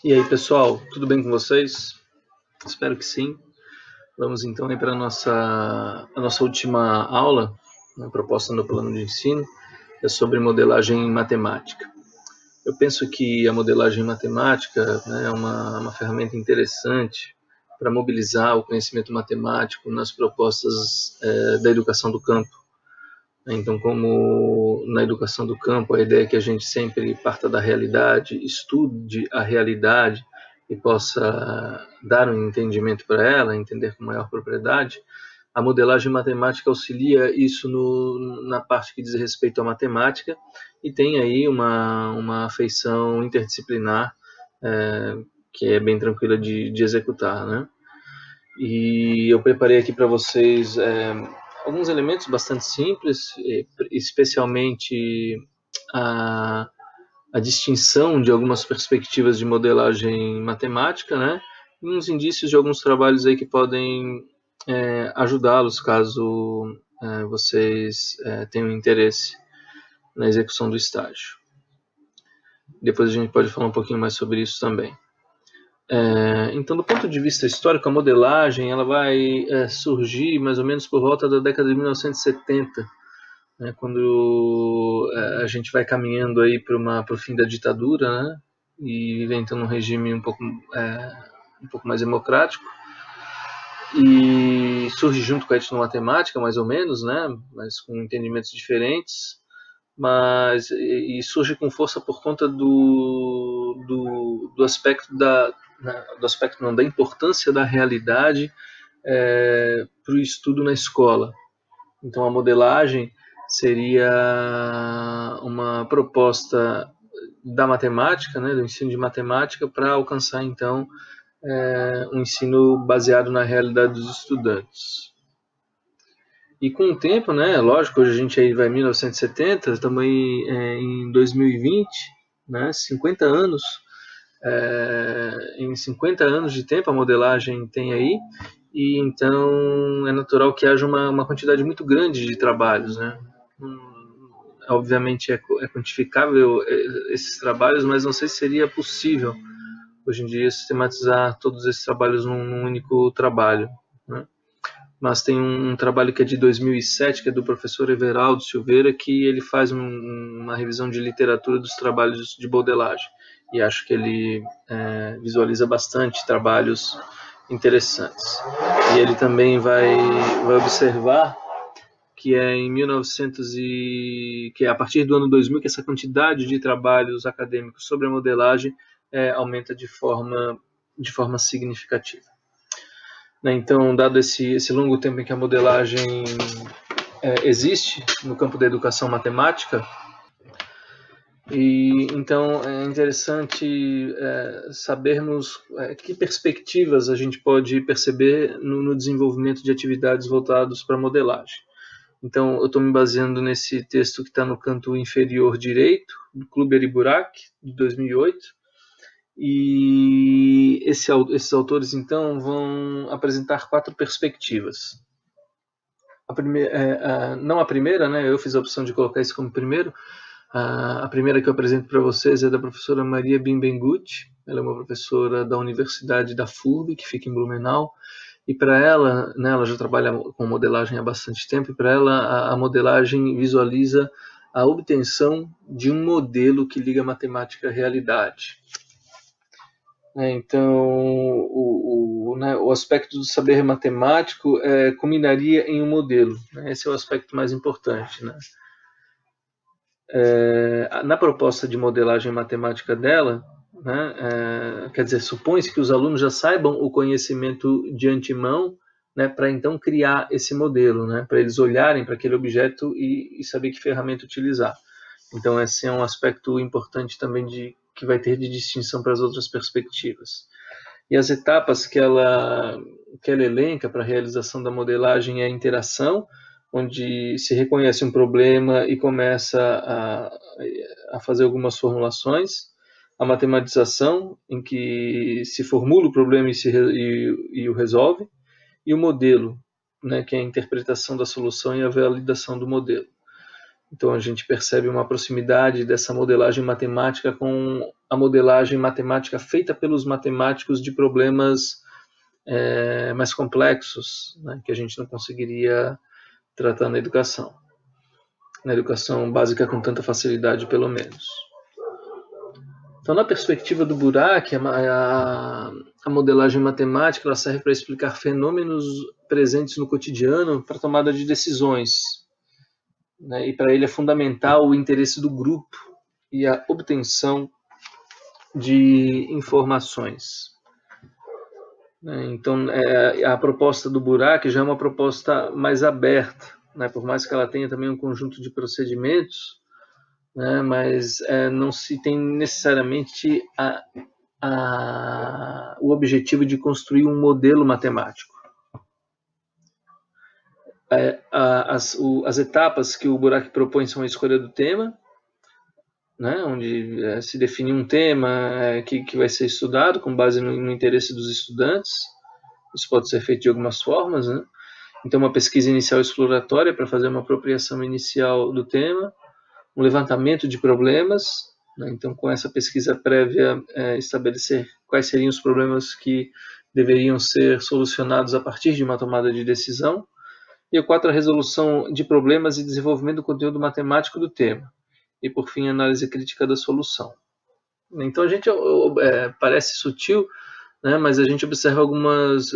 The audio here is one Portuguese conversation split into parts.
E aí, pessoal, tudo bem com vocês? Espero que sim. Vamos então para a nossa última aula, proposta no plano de ensino, é sobre modelagem matemática. Eu penso que a modelagem matemática, né, é uma ferramenta interessante para mobilizar o conhecimento matemático nas propostas da educação do campo. Então, como na educação do campo, a ideia é que a gente sempre parta da realidade, estude a realidade e possa dar um entendimento para ela, entender com maior propriedade, a modelagem matemática auxilia isso na parte que diz respeito à matemática e tem aí uma afeição interdisciplinar que é bem tranquila de executar, né? E eu preparei aqui para vocês alguns elementos bastante simples, especialmente a distinção de algumas perspectivas de modelagem matemática, né? E uns indícios de alguns trabalhos aí que podem ajudá-los caso vocês tenham interesse na execução do estágio. Depois a gente pode falar um pouquinho mais sobre isso também. Então, do ponto de vista histórico, a modelagem ela vai surgir mais ou menos por volta da década de 1970, né, quando a gente vai caminhando aí para o fim da ditadura, né, e inventando um regime um pouco mais democrático, e surge junto com a etnomatemática, mais ou menos, né, mas com entendimentos diferentes, e surge com força por conta do aspecto da importância da realidade para o estudo na escola. Então, a modelagem seria uma proposta da matemática, né, do ensino de matemática, para alcançar, então, um ensino baseado na realidade dos estudantes. E com o tempo, né, lógico, hoje a gente aí vai em 1970, estamos aí em 2020, né, 50 anos. Em 50 anos de tempo a modelagem tem aí, e então é natural que haja uma quantidade muito grande de trabalhos, né? Obviamente é quantificável esses trabalhos, mas não sei se seria possível hoje em dia sistematizar todos esses trabalhos num único trabalho, né? Mas tem um trabalho que é de 2007, que é do professor Everaldo Silveira, que ele faz uma revisão de literatura dos trabalhos de modelagem. E acho que ele visualiza bastante trabalhos interessantes. E ele também vai observar que que é a partir do ano 2000 que essa quantidade de trabalhos acadêmicos sobre a modelagem aumenta de forma significativa. Então, dado esse longo tempo em que a modelagem existe no campo da educação matemática, e então é interessante sabermos que perspectivas a gente pode perceber no desenvolvimento de atividades voltadas para a modelagem. Então, eu estou me baseando nesse texto que está no canto inferior direito, do Kluber e Burak, de 2008, e esses autores, então, vão apresentar 4 perspectivas. Não a primeira, né? Eu fiz a opção de colocar isso como primeiro. A primeira que eu apresento para vocês é da professora Maria Bimbengut. Ela é uma professora da Universidade da FURB, que fica em Blumenau. E para ela, né, ela já trabalha com modelagem há bastante tempo, e para ela a modelagem visualiza a obtenção de um modelo que liga a matemática à realidade. Então, o aspecto do saber matemático culminaria em um modelo, né? Esse é o aspecto mais importante, né? Na proposta de modelagem matemática dela, né, quer dizer, supõe-se que os alunos já saibam o conhecimento de antemão, né, para então criar esse modelo, né, para eles olharem para aquele objeto e saber que ferramenta utilizar. Então, esse é um aspecto importante também que vai ter de distinção para as outras perspectivas. E as etapas que ela elenca para a realização da modelagem é a interação, onde se reconhece um problema e começa a fazer algumas formulações, a matematização, em que se formula o problema e o resolve, e o modelo, né, que é a interpretação da solução e a validação do modelo. Então a gente percebe uma proximidade dessa modelagem matemática com a modelagem matemática feita pelos matemáticos de problemas mais complexos, né, que a gente não conseguiria tratar na educação básica com tanta facilidade, pelo menos. Então, na perspectiva do Burak, a modelagem matemática ela serve para explicar fenômenos presentes no cotidiano para tomada de decisões, né? E para ele é fundamental o interesse do grupo e a obtenção de informações. Então, a proposta do Burak já é uma proposta mais aberta, né? Por mais que ela tenha também um conjunto de procedimentos, né? Mas não se tem necessariamente o objetivo de construir um modelo matemático. As etapas que o Burak propõe são a escolha do tema, né? Onde se define um tema que vai ser estudado com base no interesse dos estudantes. Isso pode ser feito de algumas formas, né? Então, uma pesquisa inicial exploratória para fazer uma apropriação inicial do tema, um levantamento de problemas, né? Então, com essa pesquisa prévia, estabelecer quais seriam os problemas que deveriam ser solucionados a partir de uma tomada de decisão. E o 4, a resolução de problemas e desenvolvimento do conteúdo matemático do tema. E, por fim, a análise crítica da solução. Então, a gente parece sutil, né, mas a gente observa algumas...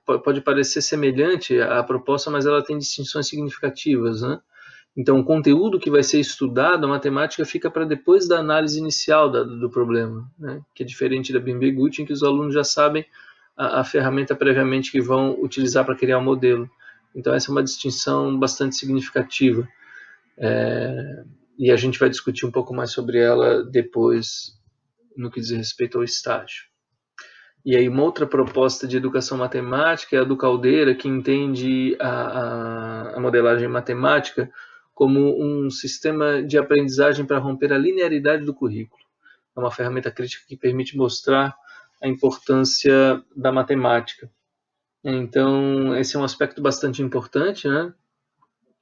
pode parecer semelhante à proposta, mas ela tem distinções significativas, né? Então, o conteúdo que vai ser estudado, a matemática, fica para depois da análise inicial do problema, né? Que é diferente da BIM-BGUT, em que os alunos já sabem a ferramenta previamente que vão utilizar para criar o modelo. Então, essa é uma distinção bastante significativa. E a gente vai discutir um pouco mais sobre ela depois, no que diz respeito ao estágio. E aí, uma outra proposta de educação matemática é a do Caldeira, que entende a modelagem matemática como um sistema de aprendizagem para romper a linearidade do currículo. É uma ferramenta crítica que permite mostrar a importância da matemática. Então, esse é um aspecto bastante importante, né?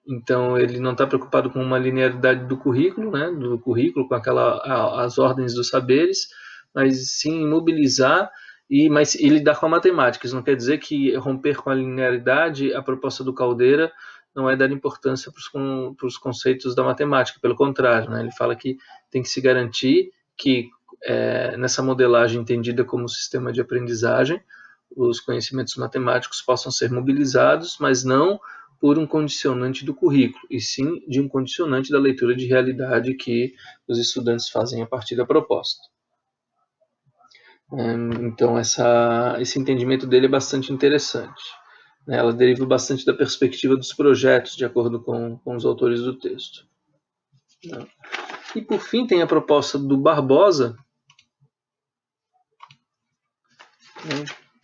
Então, ele não está preocupado com uma linearidade do currículo, né? Do currículo, com as ordens dos saberes, mas sim mobilizar e lidar com a matemática. Isso não quer dizer que romper com a linearidade, a proposta do Caldeira, não é dar importância para os conceitos da matemática, pelo contrário, né? Ele fala que tem que se garantir que nessa modelagem entendida como sistema de aprendizagem, os conhecimentos matemáticos possam ser mobilizados, mas não por um condicionante do currículo, e sim de um condicionante da leitura de realidade que os estudantes fazem a partir da proposta. Então, esse entendimento dele é bastante interessante. Ela deriva bastante da perspectiva dos projetos, de acordo com os autores do texto. E, por fim, tem a proposta do Barbosa,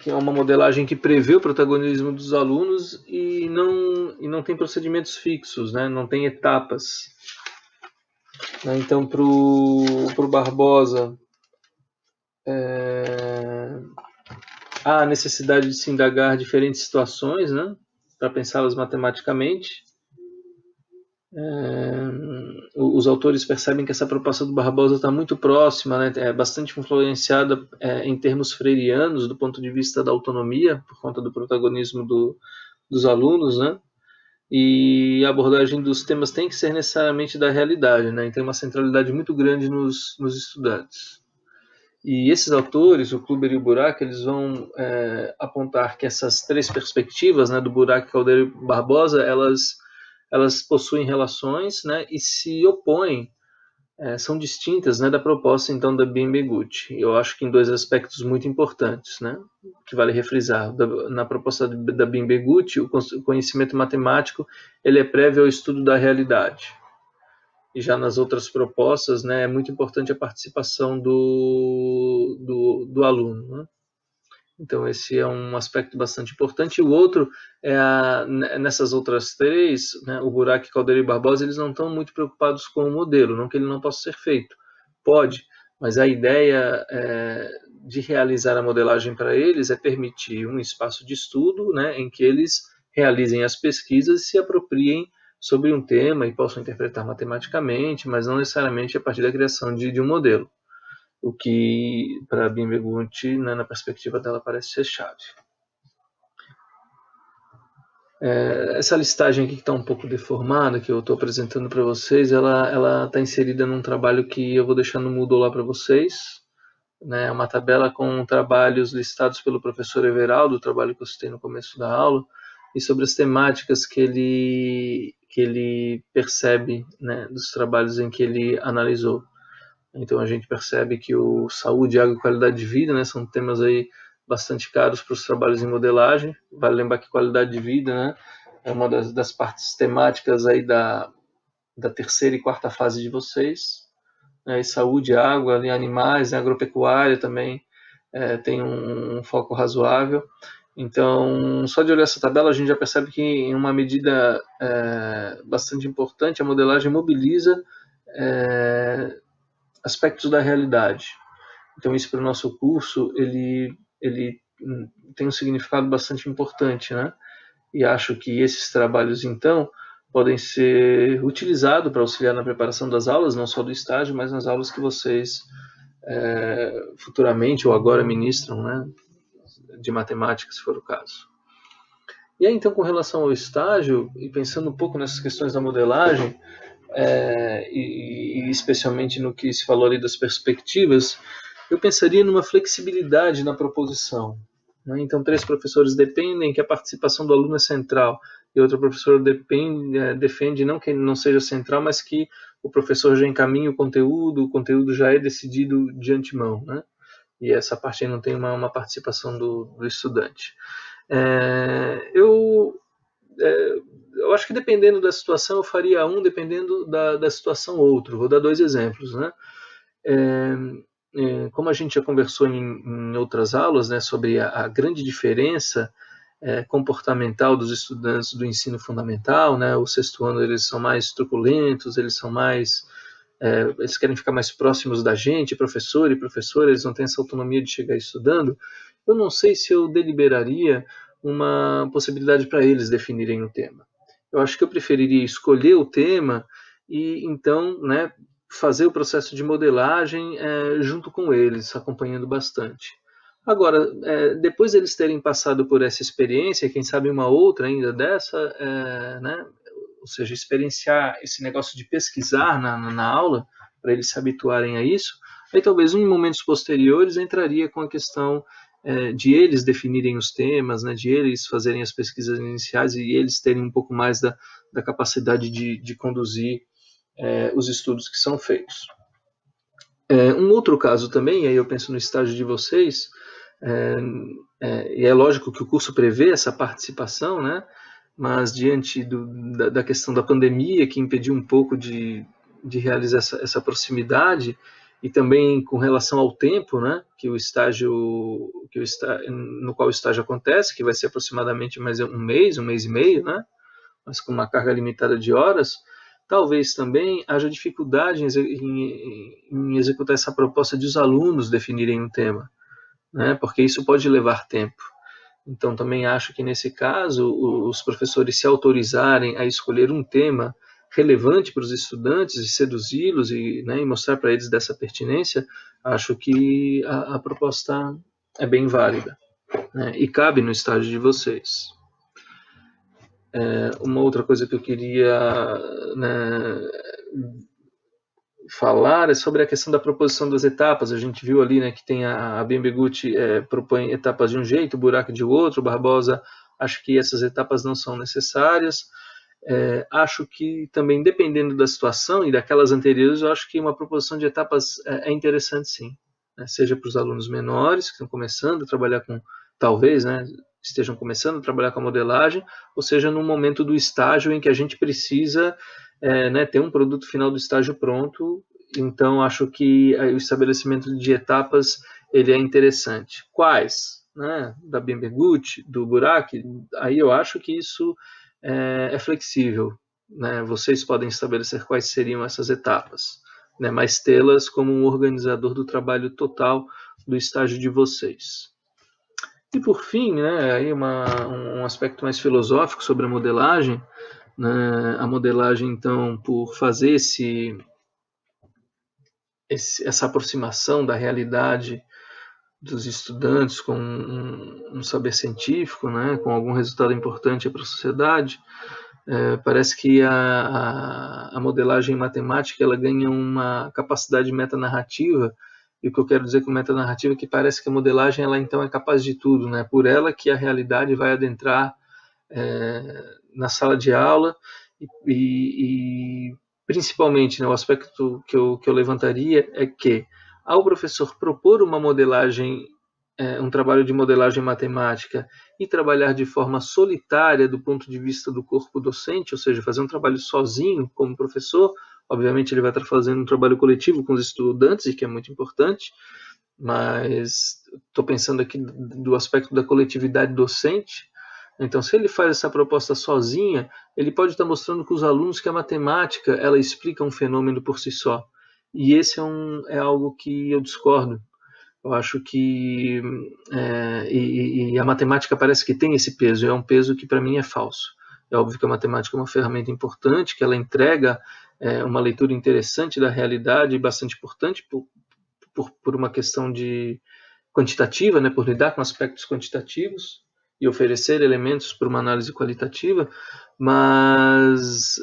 que é uma modelagem que prevê o protagonismo dos alunos e não tem procedimentos fixos, né? Não tem etapas. Então, para o Barbosa, há a necessidade de se indagar diferentes situações, né, para pensá-las matematicamente. Os autores percebem que essa proposta do Barbosa está muito próxima, né, é bastante influenciada em termos freirianos do ponto de vista da autonomia, por conta do protagonismo dos alunos, né, e a abordagem dos temas tem que ser necessariamente da realidade, né, e tem uma centralidade muito grande nos estudantes. E esses autores, o Kluber e o Burak, eles vão apontar que essas três perspectivas, né, do Burak, Caldeira e Barbosa, elas possuem relações, né, e se opõem, são distintas, né, da proposta então da BIM-BGUT. Eu acho que em dois aspectos muito importantes, né, que vale refrisar. Na proposta da BIM-BGUT, o conhecimento matemático ele é prévio ao estudo da realidade. E já nas outras propostas, né, é muito importante a participação do aluno, né? Então, esse é um aspecto bastante importante. E o outro, nessas outras três, né, o Burak, Caldeira e Barbosa, eles não estão muito preocupados com o modelo, não que ele não possa ser feito. Pode, mas a ideia de realizar a modelagem para eles é permitir um espaço de estudo, né, em que eles realizem as pesquisas e se apropriem sobre um tema e possam interpretar matematicamente, mas não necessariamente a partir da criação de um modelo, o que para a BIM Beguti, né, na perspectiva dela, parece ser chave. Essa listagem aqui que está um pouco deformada, que eu estou apresentando para vocês, ela está inserida num trabalho que eu vou deixar no Moodle lá para vocês, né, uma tabela com trabalhos listados pelo professor Everaldo, o trabalho que eu citei no começo da aula, e sobre as temáticas que ele percebe, né, dos trabalhos em que ele analisou. Então a gente percebe que o saúde, água e qualidade de vida, né, são temas aí bastante caros para os trabalhos em modelagem. Vale lembrar que qualidade de vida, né, é uma das partes temáticas aí da terceira e quarta fase de vocês. E saúde, água, animais, né, agropecuária também tem um foco razoável. Então, só de olhar essa tabela, a gente já percebe que, em uma medida bastante importante, a modelagem mobiliza aspectos da realidade. Então, isso para o nosso curso, ele tem um significado bastante importante, né? E acho que esses trabalhos, então, podem ser utilizados para auxiliar na preparação das aulas, não só do estágio, mas nas aulas que vocês futuramente ou agora ministram, né, de matemática, se for o caso. E aí, então, com relação ao estágio, e pensando um pouco nessas questões da modelagem, e especialmente no que se falou ali das perspectivas, eu pensaria numa flexibilidade na proposição. Né? Então, 3 professores dependem que a participação do aluno é central, e outro professor defende não que não seja central, mas que o professor já encaminhe o conteúdo já é decidido de antemão, né? E essa parte aí não tem uma participação do estudante. Eu acho que dependendo da situação eu faria um, dependendo da situação outro. Vou dar 2 exemplos, né? Como a gente já conversou em outras aulas, né, sobre a grande diferença comportamental dos estudantes do ensino fundamental, né? O sexto ano eles são mais truculentos, eles querem ficar mais próximos da gente, professor e professora, eles não têm essa autonomia de chegar estudando. Eu não sei se eu deliberaria uma possibilidade para eles definirem o tema. Eu acho que eu preferiria escolher o tema e então, né, fazer o processo de modelagem junto com eles, acompanhando bastante. Agora, depois eles terem passado por essa experiência, quem sabe uma outra ainda dessa, né, ou seja, experienciar esse negócio de pesquisar na aula, para eles se habituarem a isso, aí talvez em momentos posteriores entraria com a questão de eles definirem os temas, né, de eles fazerem as pesquisas iniciais e eles terem um pouco mais da capacidade de conduzir os estudos que são feitos. Um outro caso também, e aí eu penso no estágio de vocês, e é lógico que o curso prevê essa participação, né, mas diante da questão da pandemia, que impediu um pouco de realizar essa proximidade, e também com relação ao tempo, né, que o estágio, no qual o estágio acontece, que vai ser aproximadamente mais um mês e meio, né, mas com uma carga limitada de horas, talvez também haja dificuldade em executar essa proposta de os alunos definirem um tema, né, porque isso pode levar tempo. Então, também acho que, nesse caso, os professores se autorizarem a escolher um tema relevante para os estudantes e seduzi-los e mostrar para eles dessa pertinência, acho que a proposta é bem válida, né, e cabe no estágio de vocês. Uma outra coisa que eu queria, né, falar é sobre a questão da proposição das etapas. A gente viu ali, né, que tem a BIM Beguti propõe etapas de um jeito, o Burak de outro, o Barbosa acho que essas etapas não são necessárias. Acho que também, dependendo da situação e daquelas anteriores, eu acho que uma proposição de etapas é interessante sim, né, seja para os alunos menores que estão começando a trabalhar com, talvez, né, estejam começando a trabalhar com a modelagem, ou seja, no momento do estágio em que a gente precisa né, ter um produto final do estágio pronto. Então acho que o estabelecimento de etapas ele é interessante. Quais? Né, da BIM Beguti, do Burak, aí eu acho que isso é flexível, né? Vocês podem estabelecer quais seriam essas etapas, né, mas tê-las como um organizador do trabalho total do estágio de vocês. E por fim, né, aí um aspecto mais filosófico sobre a modelagem, né? A modelagem, então, por fazer essa aproximação da realidade dos estudantes com um saber científico, né, com algum resultado importante para a sociedade, parece que a modelagem matemática ela ganha uma capacidade metanarrativa, e o que eu quero dizer com metanarrativa é que parece que a modelagem ela então é capaz de tudo, né, por ela que a realidade vai adentrar na sala de aula e principalmente, né, o aspecto que eu levantaria é que ao professor propor uma modelagem, um trabalho de modelagem matemática e trabalhar de forma solitária do ponto de vista do corpo docente, ou seja, fazer um trabalho sozinho como professor, obviamente ele vai estar fazendo um trabalho coletivo com os estudantes, e que é muito importante, mas estou pensando aqui do aspecto da coletividade docente. Então, se ele faz essa proposta sozinha, ele pode estar mostrando para os alunos que a matemática ela explica um fenômeno por si só. E esse é algo que eu discordo. Eu acho que a matemática parece que tem esse peso, é um peso que para mim é falso. É óbvio que a matemática é uma ferramenta importante, que ela entrega uma leitura interessante da realidade, bastante importante por uma questão de quantitativa, né, por lidar com aspectos quantitativos e oferecer elementos para uma análise qualitativa, mas,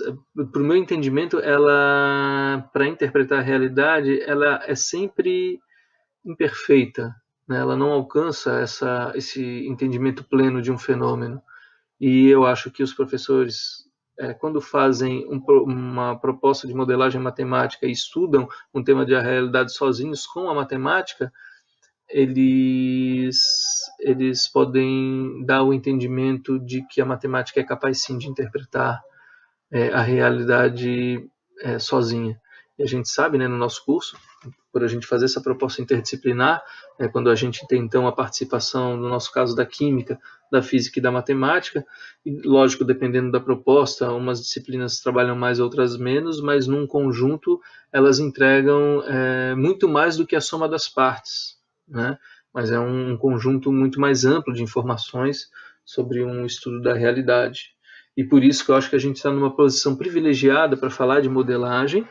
para o meu entendimento, ela, para interpretar a realidade, ela é sempre imperfeita, né? Ela não alcança esse entendimento pleno de um fenômeno. E eu acho que os professores, quando fazem uma proposta de modelagem matemática e estudam um tema de realidade sozinhos com a matemática, eles podem dar o entendimento de que a matemática é capaz sim de interpretar a realidade sozinha. E a gente sabe, né, no nosso curso, por a gente fazer essa proposta interdisciplinar, quando a gente tem então a participação, no nosso caso, da química, da física e da matemática, e lógico, dependendo da proposta, umas disciplinas trabalham mais, outras menos, mas num conjunto elas entregam muito mais do que a soma das partes, né? Mas é um conjunto muito mais amplo de informações sobre um estudo da realidade. E por isso que eu acho que a gente está numa posição privilegiada para falar de modelagem,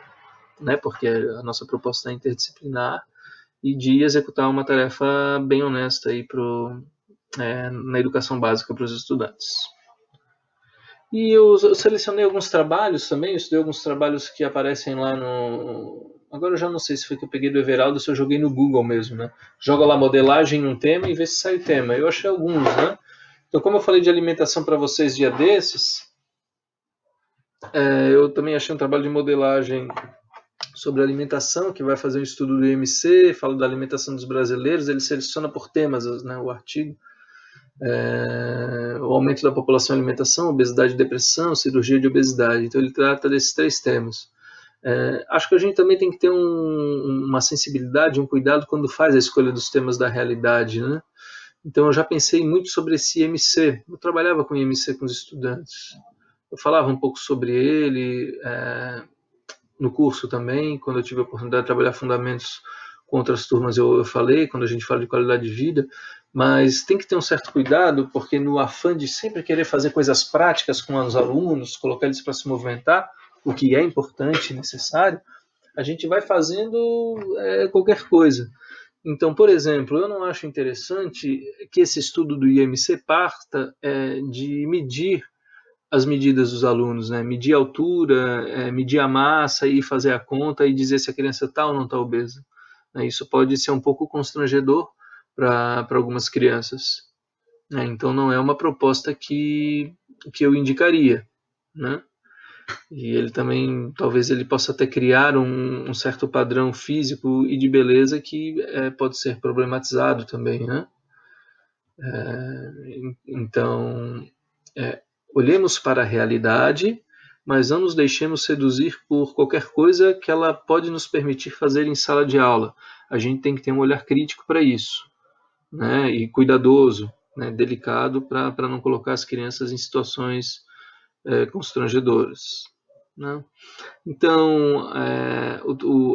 né, porque a nossa proposta é interdisciplinar, e de executar uma tarefa bem honesta aí na educação básica para os estudantes. E eu selecionei alguns trabalhos também, eu estudei alguns trabalhos que aparecem lá no... Agora eu já não sei se foi que eu peguei do Everaldo ou se eu joguei no Google mesmo, né? Joga lá modelagem num tema e vê se sai o tema. Eu achei alguns, né? Então, como eu falei de alimentação para vocês dia desses, eu também achei um trabalho de modelagem sobre alimentação, que vai fazer um estudo do IMC, fala da alimentação dos brasileiros, ele seleciona por temas, né, o artigo. O aumento da população e alimentação, obesidade e depressão, cirurgia de obesidade. Então ele trata desses 3 temas. Acho que a gente também tem que ter uma sensibilidade, um cuidado quando faz a escolha dos temas da realidade, né? Então eu já pensei muito sobre esse IMC. Eu trabalhava com IMC com os estudantes. Eu falava um pouco sobre ele no curso também, quando eu tive a oportunidade de trabalhar fundamentos com outras turmas, eu falei, quando a gente fala de qualidade de vida, mas tem que ter um certo cuidado, porque no afã de sempre querer fazer coisas práticas com os alunos, colocar eles para se movimentar, o que é importante e necessário, a gente vai fazendo qualquer coisa. Então, por exemplo, eu não acho interessante que esse estudo do IMC parta de medir as medidas dos alunos, né? Medir a altura, medir a massa e fazer a conta e dizer se a criança está ou não está obesa. Isso pode ser um pouco constrangedor para algumas crianças. Então não é uma proposta que eu indicaria, né? E ele também, talvez ele possa até criar um certo padrão físico e de beleza que pode ser problematizado também, né? Então, olhemos para a realidade, mas não nos deixemos seduzir por qualquer coisa que ela pode nos permitir fazer em sala de aula. A gente tem que ter um olhar crítico para isso, né? E cuidadoso, né? Delicado, para não colocar as crianças em situações constrangedoras, né? Então,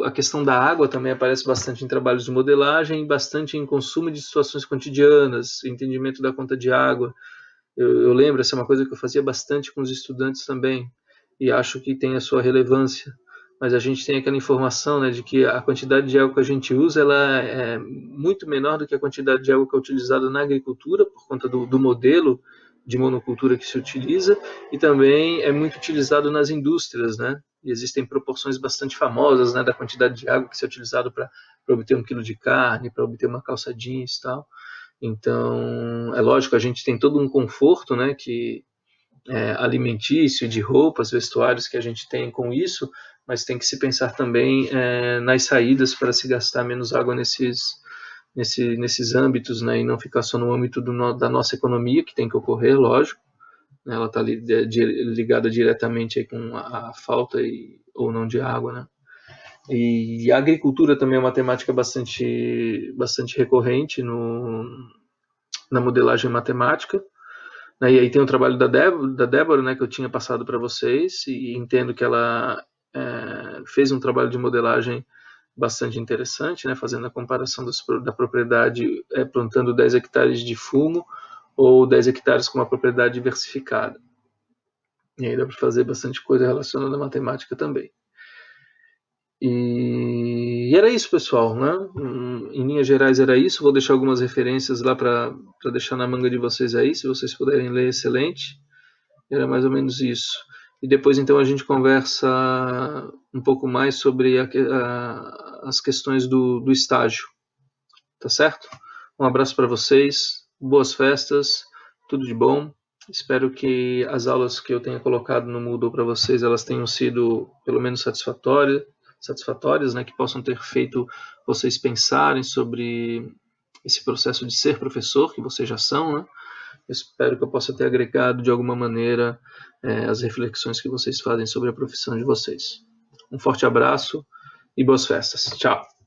a questão da água também aparece bastante em trabalhos de modelagem, bastante em consumo de situações cotidianas, entendimento da conta de água. Eu lembro, essa é uma coisa que eu fazia bastante com os estudantes também. e acho que tem a sua relevância, mas a gente tem aquela informação, né, de que a quantidade de água que a gente usa ela é muito menor do que a quantidade de água que é utilizada na agricultura, por conta do modelo de monocultura que se utiliza, e também é muito utilizado nas indústrias, né? E existem proporções bastante famosas, né, da quantidade de água que se é utilizado para obter 1 quilo de carne, para obter uma calça jeans e tal. Então, é lógico, a gente tem todo um conforto, né, que alimentício, de roupas, vestuários que a gente tem com isso, mas tem que se pensar também nas saídas para se gastar menos água nesses âmbitos, né, e não ficar só no âmbito da nossa economia, que tem que ocorrer, lógico, né, ela está ligada diretamente aí com a falta ou não de água, né. E a agricultura também é uma temática bastante recorrente na modelagem matemática, né? E aí tem o trabalho da Débora, né, que eu tinha passado para vocês, e entendo que ela fez um trabalho de modelagem bastante interessante, né, fazendo a comparação da propriedade plantando 10 hectares de fumo ou 10 hectares com uma propriedade diversificada. E aí dá para fazer bastante coisa relacionada à matemática também. E era isso, pessoal, né? Em linhas gerais era isso. Vou deixar algumas referências lá para deixar na manga de vocês aí, se vocês puderem ler, excelente. Era mais ou menos isso. E depois então a gente conversa um pouco mais sobre as questões do estágio, tá certo? Um abraço para vocês, boas festas, tudo de bom. Espero que as aulas que eu tenha colocado no Moodle para vocês, elas tenham sido pelo menos satisfatórias, né, que possam ter feito vocês pensarem sobre esse processo de ser professor, que vocês já são, né? Eu espero que eu possa ter agregado de alguma maneira as reflexões que vocês fazem sobre a profissão de vocês. Um forte abraço e boas festas. Tchau!